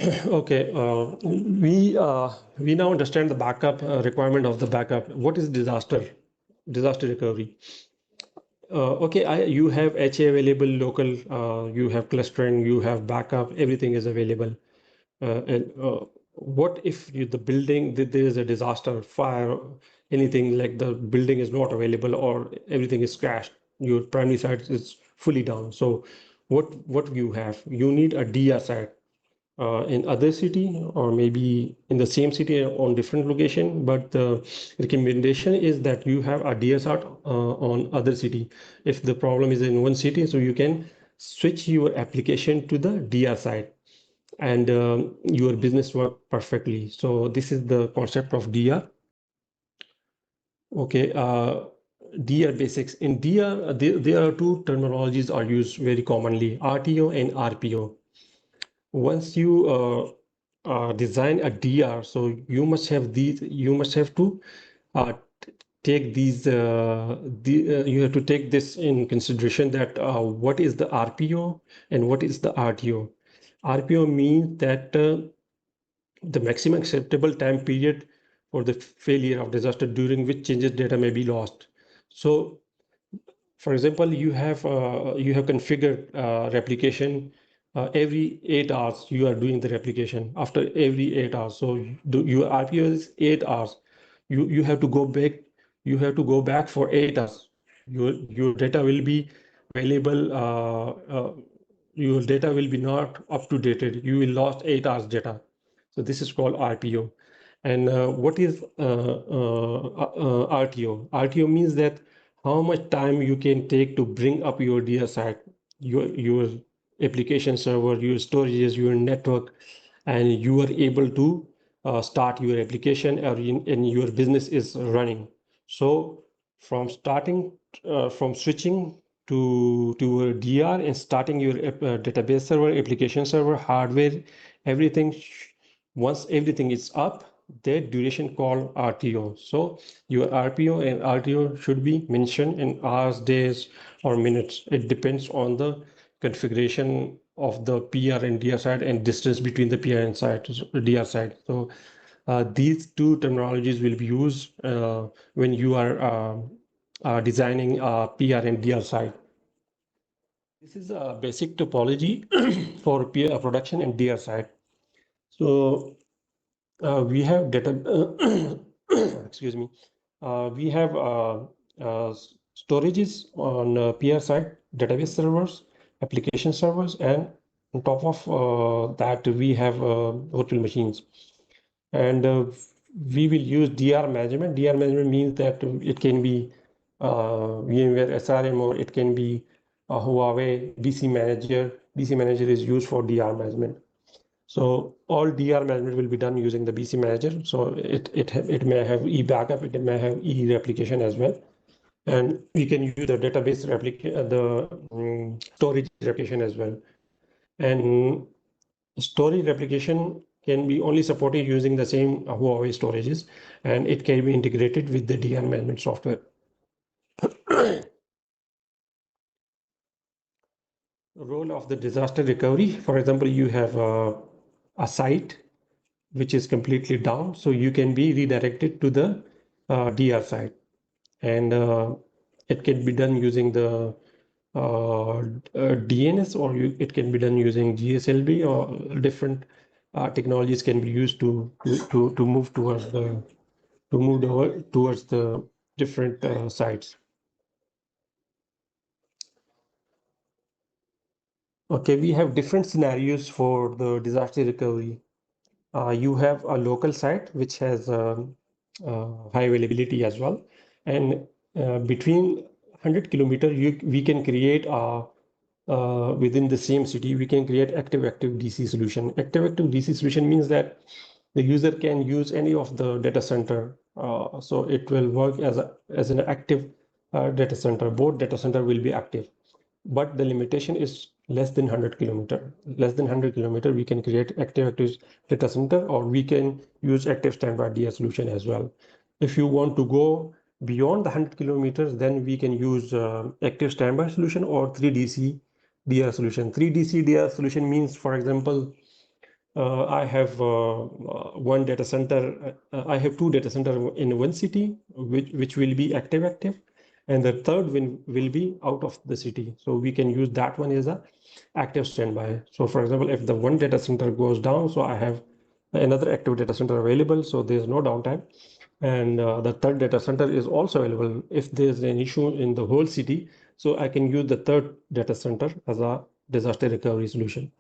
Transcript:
Okay, we now understand the backup requirement of the backup. What is disaster recovery? Okay, you have HA available local, you have clustering, you have backup, everything is available. And what if the building, there is a disaster, fire, anything like the building is not available or everything is crashed, your primary site is fully down. So what you have? You need a DR site in other city or maybe in the same city on different location, but the recommendation is that you have a DSR on other city. If the problem is in one city, so you can switch your application to the DR side and your business work perfectly. So this is the concept of DR. Okay, DR basics. In DR, there are two terminologies are used very commonly, RTO and RPO. Once you design a DR, so you must have to uh, take you have to take this in consideration that what is the RPO and what is the RTO. RPO means that the maximum acceptable time period for the failure of disaster during which changes data may be lost. So for example, you have configured replication every 8 hours. You are doing the replication after every 8 hours. So your RPO is 8 hours. You have to go back. You have to go back for 8 hours. Your data will be available. Your data will be not up to dated. You will lost 8 hours data. So this is called RPO. And what is RTO? RTO means that how much time you can take to bring up your DSI, your application server, your storages, your network, and you are able to start your application and your business is running. So from switching to a DR and starting your database server, application server, hardware, everything, once everything is up, that duration called RTO. So your RPO and RTO should be mentioned in hours, days, or minutes. It depends on the configuration of the PR and DR side and distance between the PR and DR side. So these two terminologies will be used when you are designing a PR and DR side. This is a basic topology for PR production and DR side. So we have data, excuse me, we have storages on PR side, database servers, application servers, and on top of that, we have virtual machines. And we will use DR management. DR management means that it can be VMware SRM or it can be Huawei DC Manager. DC Manager is used for DR management. So all DR management will be done using the BC Manager. So it may have e-backup, it may have e-replication as well. And we can use the database storage replication as well. And storage replication can be only supported using the same Huawei storages, and it can be integrated with the DR management software. Role of the disaster recovery. For example, you have a site which is completely down, so you can be redirected to the DR site, and it can be done using the DNS, or it can be done using GSLB, or different technologies can be used to move towards the different sites. Okay, we have different scenarios for the disaster recovery. You have a local site which has high availability as well, and between 100 kilometer, we can create within the same city, we can create active DC solution. Active DC solution means that the user can use any of the data center, so it will work as an active data center. Both data center will be active, but the limitation is less than 100 kilometer. Less than 100 kilometer, we can create active data center, or we can use active standby DR solution as well. If you want to go beyond the 100 kilometers, then we can use active standby solution or 3DC DR solution. 3DC DR solution means, for example, I have one data center. I have two data center in one city, which will be active, and the third will be out of the city. So we can use that one as a active standby. So for example, if the one data center goes down, so I have another active data center available, so there's no downtime. And the third data center is also available if there's an issue in the whole city. So I can use the third data center as a disaster recovery solution.